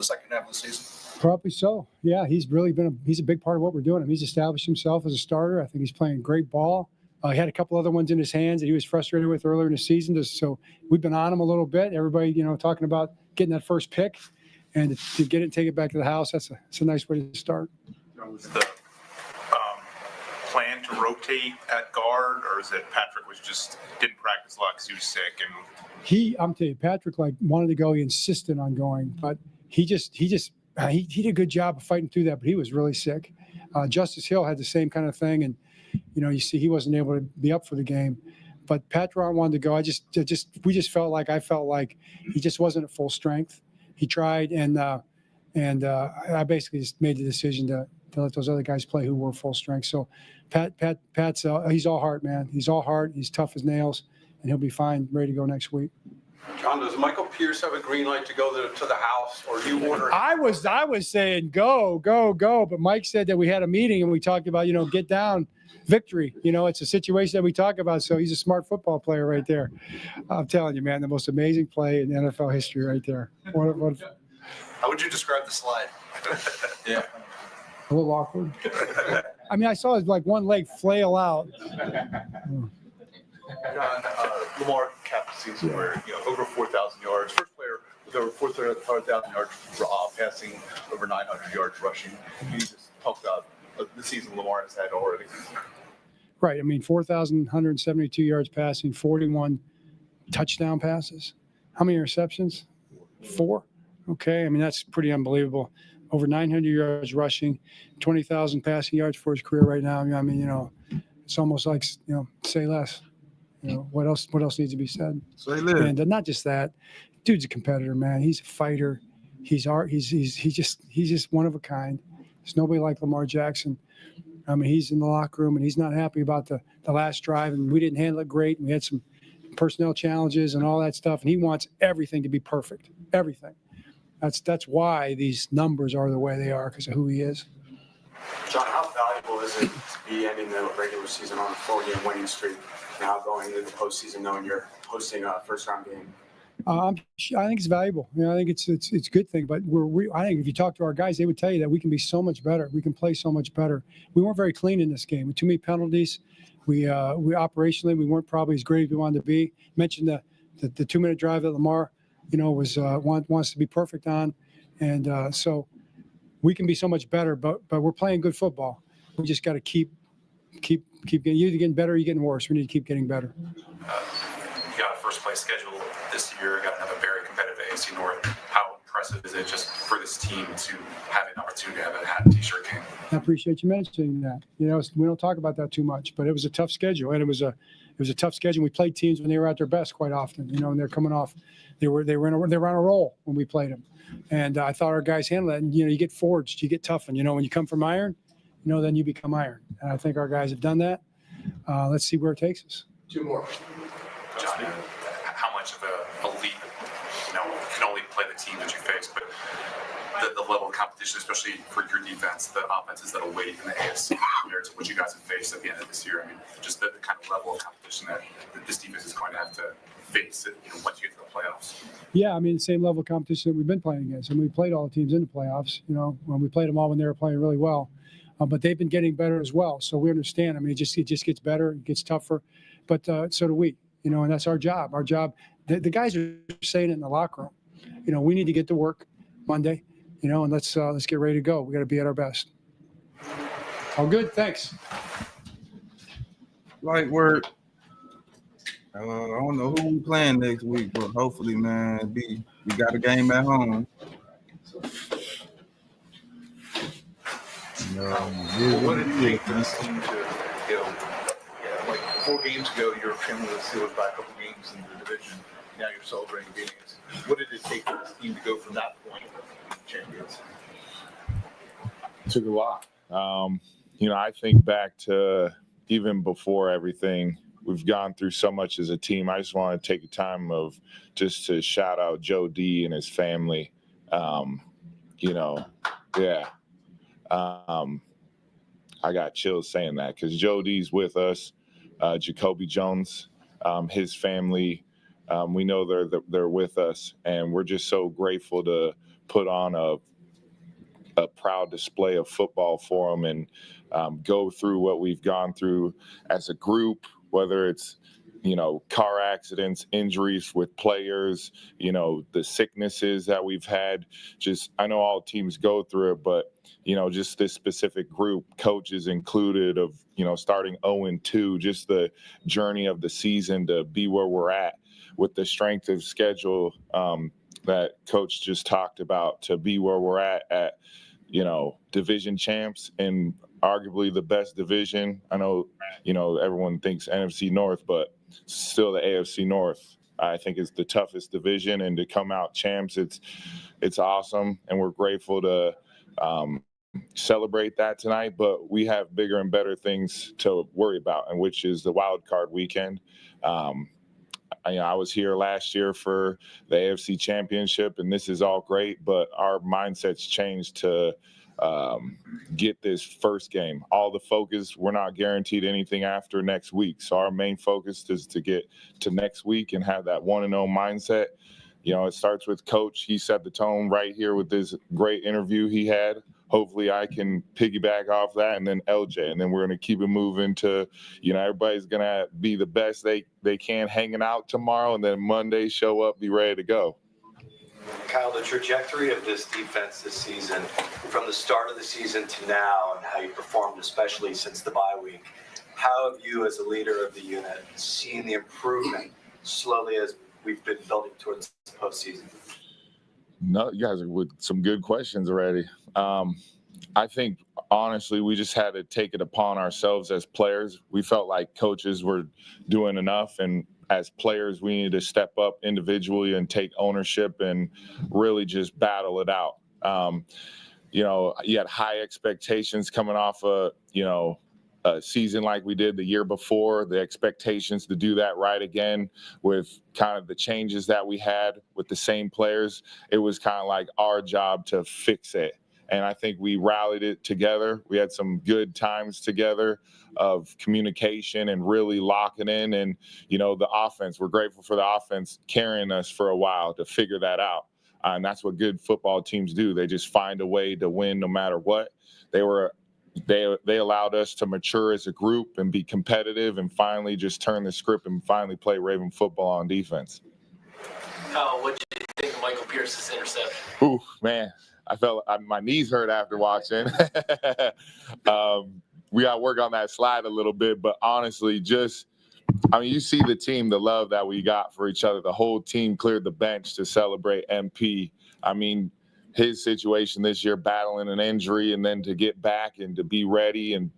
the second half of the season? Probably so. Yeah, he's a big part of what we're doing. I mean, he's established himself as a starter. I think he's playing great ball. He had a couple other ones in his hands that he was frustrated with earlier in the season. So we've been on him a little bit. Everybody, talking about getting that first pick and to get it, take it back to the house. That's a nice way to start. Was the plan to rotate at guard, or is it Patrick didn't practice a lot because he was sick? And I'm telling you, Patrick wanted to go. He insisted on going, but he did a good job of fighting through that. But he was really sick. Justice Hill had the same kind of thing, and you see he wasn't able to be up for the game. But Patrick wanted to go. I felt like he just wasn't at full strength. He tried, and I basically just made the decision to let those other guys play who were full strength. So Pat's he's all heart, man. He's all heart. He's tough as nails, and he'll be fine, ready to go next week. John, does Michael Pierce have a green light to go to the house, or you order? I was saying go, but Mike said that we had a meeting and we talked about get down, victory. It's a situation that we talk about. So he's a smart football player right there. I'm telling you, man, the most amazing play in NFL history right there. How would you describe the slide? Yeah. A little awkward. I mean, I saw his one leg flail out. Lamar capped the season where over 4,000 yards. First player with over 4,000 yards passing, over 900 yards rushing. Can you just talk about the season Lamar has had already? Right. I mean, 4,172 yards passing, 41 touchdown passes. How many interceptions? 4. Okay. I mean, that's pretty unbelievable. Over 900 yards rushing, 20,000 passing yards for his career right now. I mean, it's almost like, say less. What else needs to be said? And not just that, dude's a competitor, man. He's a fighter. He's just one of a kind. There's nobody like Lamar Jackson. I mean, he's in the locker room and he's not happy about the last drive, and we didn't handle it great. And we had some personnel challenges and all that stuff, and he wants everything to be perfect. Everything. That's why these numbers are the way they are, because of who he is. John, how valuable is it to be ending the regular season on a 4-game winning streak, now going into the postseason knowing you're hosting a first-round game? I think it's valuable. I think it's a good thing. But I think if you talk to our guys, they would tell you that we can be so much better. We can play so much better. We weren't very clean in this game. With too many penalties. We operationally we weren't probably as great as we wanted to be. You mentioned the 2-minute drive that Lamar wants to be perfect on, and so we can be so much better. But we're playing good football. We just got to keep getting. You're either getting better or you're getting worse. We need to keep getting better. You got a first place schedule this year. Got another very competitive AFC North. How impressive is it just for this team to have an opportunity to have a hat and T-shirt game? I appreciate you mentioning that. We don't talk about that too much, but it was a tough schedule, and it was a tough schedule. We played teams when they were at their best quite often. And they're coming off. They were on a roll when we played them, and I thought our guys handled it. And you get forged, you get toughened. When you come from iron, then you become iron. And I think our guys have done that. Let's see where it takes us. 2 more. Johnny, how much of a leap? You can only play the team that you face, but the level of competition, especially for your defense, the offenses that will wait in the AFC compared to what you guys have faced at the end of this year. I mean, just the kind of level of competition that this defense is going to have to face once you get to the playoffs. Yeah, I mean, the same level of competition that we've been playing against. And we played all the teams in the playoffs, when we played them all when they were playing really well. But they've been getting better as well. So we understand. I mean, it just gets better. It gets tougher. But so do we, and that's our job. Our job, the guys are saying it in the locker room. We need to get to work Monday, and let's get ready to go. We got to be at our best. All good. Thanks. Light work. I don't know who we playing next week, but hopefully, man, we got a game at home. What did it take for this team to, like 4 games ago, you were trailing the Steelers by a couple games in the division. Now you're celebrating games. What did it take for this team to go from that point to champions? It took a lot. I think back to even before everything, we've gone through so much as a team. I just want to take a time of just to shout out Joe D and his family. I got chills saying that because Joe D's with us, Jacoby Jones, his family. We know they're with us, and we're just so grateful to put on a proud display of football for them and go through what we've gone through as a group, whether it's, car accidents, injuries with players, the sicknesses that we've had. Just, I know all teams go through it, but, just this specific group, coaches included, of, starting 0-2, just the journey of the season to be where we're at with the strength of schedule that coach just talked about, to be where we're at, division champs and arguably the best division. I know, everyone thinks NFC North, but still the AFC North, I think, is the toughest division, and to come out champs, it's awesome. And we're grateful to celebrate that tonight, but we have bigger and better things to worry about, and which is the wild card weekend. I was here last year for the AFC Championship, and this is all great, but our mindset's changed to get this first game. All the focus, we're not guaranteed anything after next week. So our main focus is to get to next week and have that 1-0 mindset. It starts with coach. He set the tone right here with this great interview he had. Hopefully I can piggyback off that, and then LJ, and then we're going to keep it moving to, everybody's going to be the best they can hanging out tomorrow, and then Monday show up, be ready to go. Kyle, the trajectory of this defense this season, from the start of the season to now, and how you performed, especially since the bye week, how have you, as a leader of the unit, seen the improvement slowly as we've been building towards the postseason? No, you guys are with some good questions already. I think, honestly, we just had to take it upon ourselves as players. We felt like coaches were doing enough, and as players, we needed to step up individually and take ownership and really just battle it out. You had high expectations coming off a season like we did the year before, the expectations to do that right again with kind of the changes that we had with the same players. It was kind of like our job to fix it. And I think we rallied it together. We had some good times together of communication and really locking in. And, the offense, we're grateful for the offense carrying us for a while to figure that out. And that's what good football teams do. They just find a way to win no matter what. They allowed us to mature as a group and be competitive, and finally just turn the script and finally play Raven football on defense. What did you think of Michael Pierce's interception? Ooh, man. I felt my knees hurt after watching. We got to work on that slide a little bit, but honestly, you see the team, the love that we got for each other. The whole team cleared the bench to celebrate MP. His situation this year, battling an injury, and then to get back and to be ready and,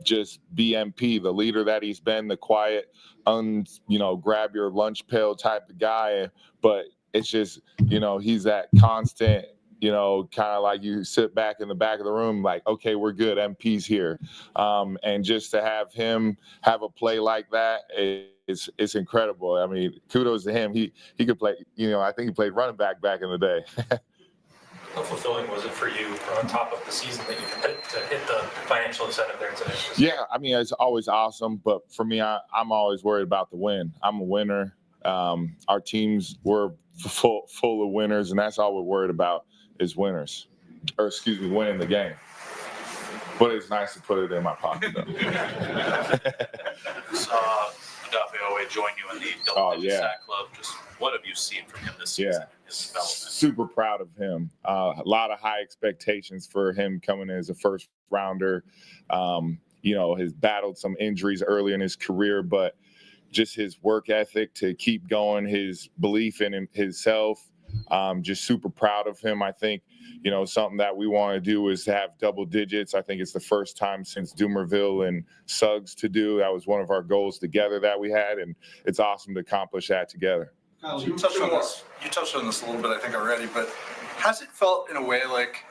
just be MP, the leader that he's been, the quiet, grab your lunch pail type of guy. But it's just, he's that constant, kind of like you sit back in the back of the room, like, okay, we're good. MP's here. And just to have him have a play like that, it's incredible. Kudos to him. He could play, I think he played running back in the day. How fulfilling was it for you on top of the season that you could to hit the financial incentive there today? Yeah, it's always awesome. But for me, I'm always worried about the win. I'm a winner. Our teams were full of winners, and that's all we're worried about is winners. Winning the game. But it's nice to put it in my pocket, though. Saw Adafio join you in the double-digit sack club. Just what have you seen from him this season? Yeah, super proud of him. A lot of high expectations for him coming in as a first rounder. Has battled some injuries early in his career, but just his work ethic to keep going, his belief in himself. Just super proud of him. I think, something that we want to do is to have double digits. I think it's the first time since Doomerville and Suggs to do. That was one of our goals together that we had, and it's awesome to accomplish that together. Kyle, you touched on this a little bit, I think, already, but has it felt in a way like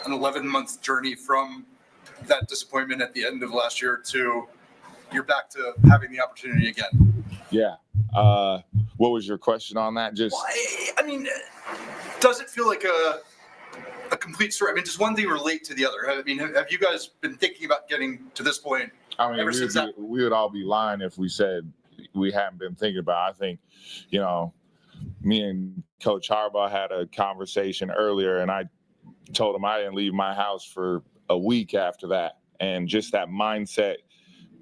an 11-month journey from that disappointment at the end of last year to you're back to having the opportunity again? Yeah. What was your question on that? Does it feel like a complete story? Does one thing relate to the other? Have you guys been thinking about getting to this point ever since that? We would all be lying if we said we haven't been thinking about it. I think, me and Coach Harbaugh had a conversation earlier, and I told him I didn't leave my house for a week after that. And just that mindset,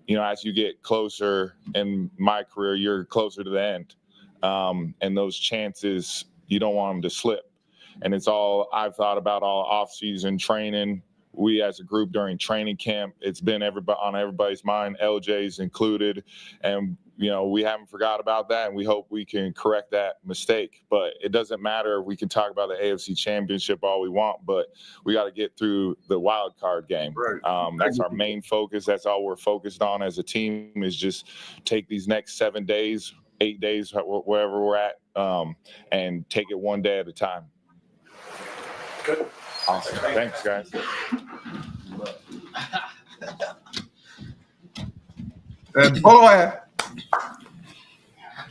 as you get closer in my career, you're closer to the end. And those chances, you don't want them to slip. And it's all I've thought about all off-season training. We as a group during training camp, it's been on everybody's mind, LJ's included. And, we haven't forgot about that, and we hope we can correct that mistake. But it doesn't matter. We can talk about the AFC Championship all we want, but we got to get through the wild card game. Right. That's our main focus. That's all we're focused on as a team, is just take these next 7 days, 8 days, wherever we're at, and take it one day at a time. Good. Awesome. Thanks, guys. That boy.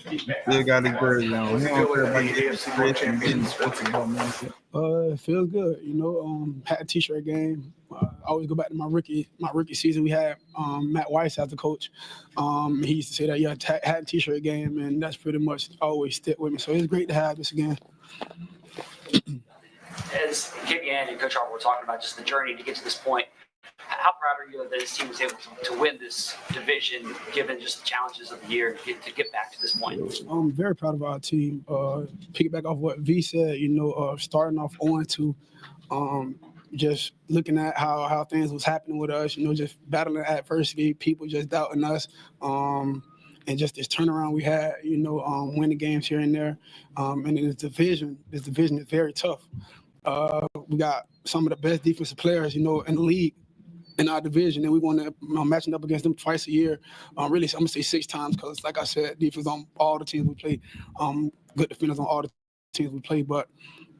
Still got his jersey on. He don't care about getting stretched and getting football, man. It feels good. Had a t-shirt game. I always go back to my rookie season. We had Matt Weiss as the coach. He used to say that, had a t-shirt game, and that's pretty much always stick with me. So it's great to have this again. As Kimmy and Coach Harbaugh were talking about just the journey to get to this point, how proud are you that this team was able to win this division, given just the challenges of the year to get back to this point? I'm very proud of our team. Piggyback off what V said, starting off 0-2, just looking at how things was happening with us, just battling adversity, people just doubting us, and just this turnaround we had, winning games here and there. And this division is very tough. We got some of the best defensive players, in the league in our division, and we're going to matching up against them twice a year. Really, I'm going to say 6 times because, like I said, defense on all the teams we play. Good defenders on all the teams we play. But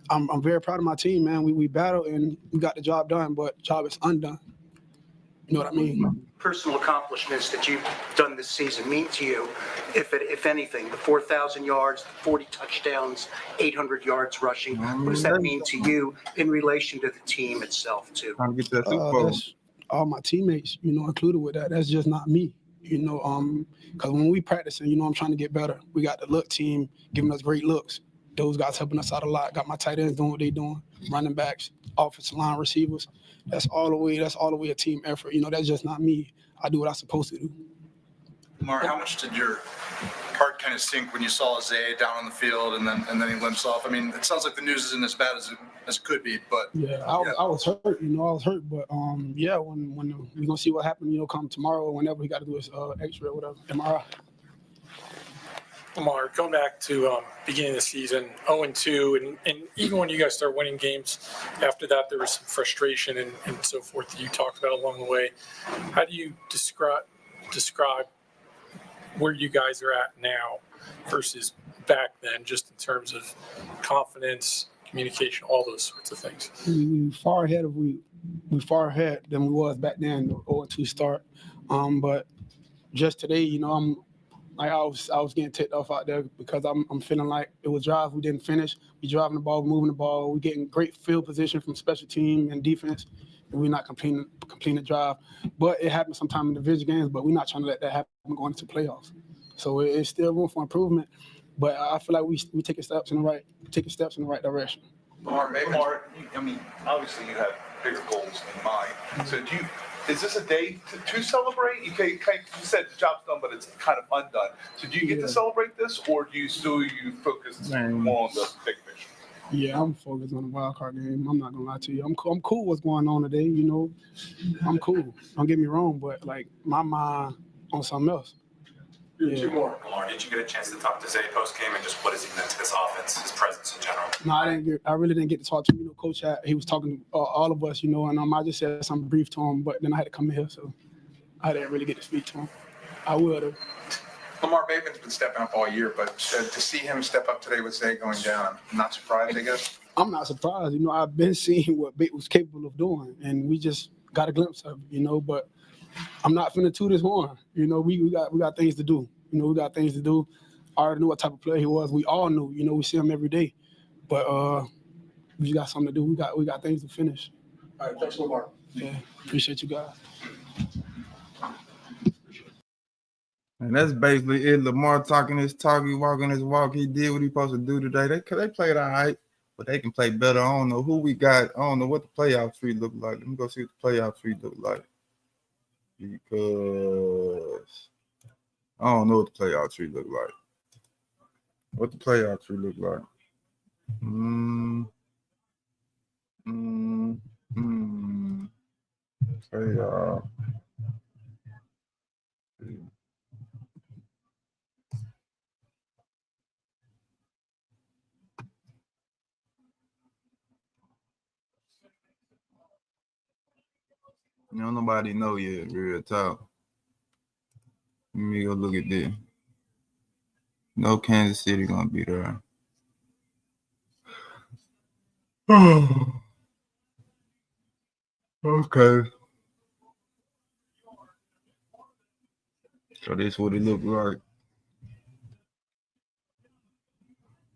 I'm very proud of my team, man. We battled and we got the job done, but the job is undone. You know what I mean? Personal accomplishments that you've done this season mean to you, if anything? The 4,000 yards, the 40 touchdowns, 800 yards rushing. What does that mean to you in relation to the team itself, too? Trying to get that Super Bowl. That's all my teammates, included with that. That's just not me, because when we practicing, I'm trying to get better. We got the look team giving us great looks. Those guys helping us out a lot. Got my tight ends doing what they doing, running backs, offensive line receivers. That's all the way a team effort. That's just not me. I do what I'm supposed to do. Mark, how much did your heart kind of sink when you saw Zay down on the field and then he limps off? I mean, it sounds like the news isn't as bad as it could be, but I was hurt. I was hurt, but when we're gonna see what happened, come tomorrow or whenever he got to do his X-ray or whatever, MRI. Lamar, going back to beginning of the season, 0-2, and even when you guys start winning games, after that there was some frustration and so forth that you talked about along the way. How do you describe where you guys are at now versus back then, just in terms of confidence, communication, all those sorts of things? We far ahead than we was back then, the 0-2 start. But just today, I was getting ticked off out there because I'm feeling like it was drives we didn't finish. We driving the ball, moving the ball. We getting great field position from special team and defense, and we're not completing the drive. But it happens sometime in division games. But we're not trying to let that happen going into playoffs. So it's still room for improvement. But I feel like we taking steps in the right direction. Lamar, I mean, obviously you have bigger goals in mind. So is this a day to celebrate? You said the job's done, but it's kind of undone. So do you get to celebrate this, or do you focus more on the big picture? Yeah, I'm focused on the wild card game. I'm not gonna lie to you. I'm cool. What's going on today? I'm cool. Don't get me wrong, but like my mind on something else. Yeah. 2 more. Lamar, did you get a chance to talk to Zay post-game, and just what has he meant to this offense, his presence in general? No, I really didn't get to talk to him. Coach he was talking to all of us, and I just said something brief to him, but then I had to come in here, so I didn't really get to speak to him. I would have. Lamar Bateman's been stepping up all year, but to see him step up today with Zay going down, I'm not surprised, I guess. I'm not surprised. I've been seeing what Bate was capable of doing, and we just got a glimpse of it, but I'm not finna toot his horn. We got things to do. We got things to do. I already knew what type of player he was. We all knew. We see him every day. But we just got something to do. We got things to finish. All right, thanks, Lamar. Yeah, appreciate you guys. And that's basically it. Lamar talking his talk, he walking his walk. He did what he supposed to do today. They played all right, but they can play better. I don't know who we got. I don't know what the playoff tree look like. Let me go see what the playoff tree look like. Because I don't know what the playoff tree look like. What the playoff tree look like? Playoff. Nobody know yet, real talk. Let me go look at this. No Kansas City gonna be there. Okay. So this what it look like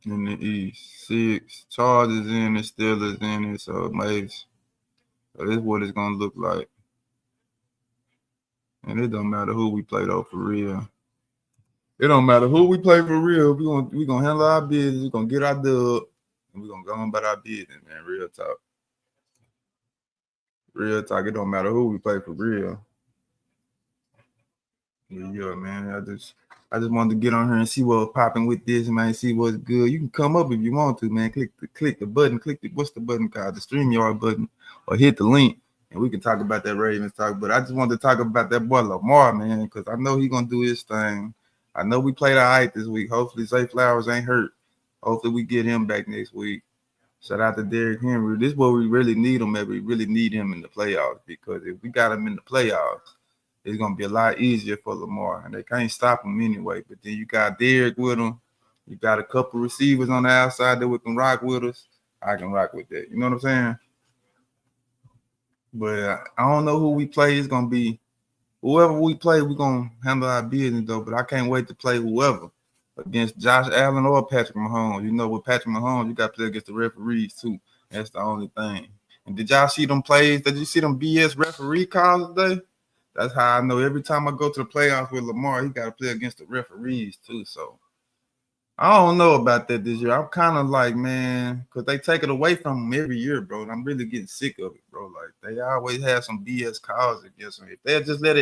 in the East. 6 Chargers in it, Steelers in it, so maybe. So this what it's gonna look like. And it don't matter who we play though, for real. It don't matter who we play for real. We gonna handle our business. We gonna get our dub, and we gonna go on about our business, man. Real talk. Real talk. It don't matter who we play for real. Yeah, man. I just wanted to get on here and see what's popping with this, man. See what's good. You can come up if you want to, man. Click the button. What's the button called? The StreamYard button, or hit the link, and we can talk about that Ravens talk. But I just wanted to talk about that boy Lamar, man, because I know he's gonna do his thing. I know we played all right this week. Hopefully Zay Flowers ain't hurt. Hopefully we get him back next week. Shout out to Derrick Henry. This is what we really need him at. We really need him in the playoffs, because if we got him in the playoffs, it's going to be a lot easier for Lamar. And they can't stop him anyway. But then you got Derrick with him. You got a couple receivers on the outside that we can rock with us. I can rock with that. You know what I'm saying? But I don't know who we play. It's going to be whoever we play, we're going to handle our business, though. But I can't wait to play whoever against Josh Allen or Patrick Mahomes. You know, with Patrick Mahomes, you got to play against the referees, too. That's the only thing. And did y'all see them plays? Did you see them BS referee calls today? That's how I know every time I go to the playoffs with Lamar, he got to play against the referees, too. So I don't know about that this year. I'm kind of like, man, because they take it away from him every year, bro. And I'm really getting sick of it, bro. Like, they always have some BS calls against him. If they'll just let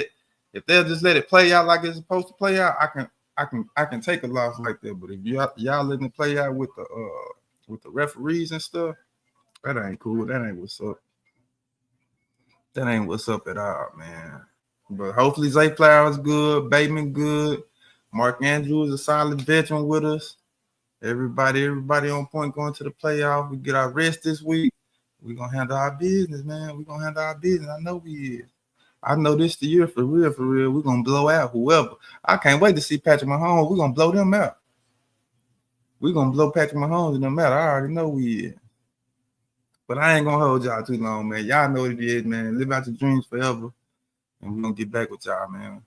it play out like it's supposed to play out, I can take a loss like that. But if y'all letting it play out with the referees and stuff, that ain't cool. That ain't what's up. That ain't what's up at all, man. But hopefully Zay Flowers good, Bateman good, Mark Andrews a solid veteran with us. Everybody on point going to the playoff. We get our rest this week. We're gonna handle our business, man. We're gonna handle our business. I know we is. I know this the year for real, for real. We're gonna blow out whoever. I can't wait to see Patrick Mahomes. We're gonna blow them out. We're gonna blow Patrick Mahomes no matter. I already know we is. But I ain't gonna hold y'all too long, man. Y'all know what it is, man. Live out your dreams forever. And we're gonna get back with y'all, man.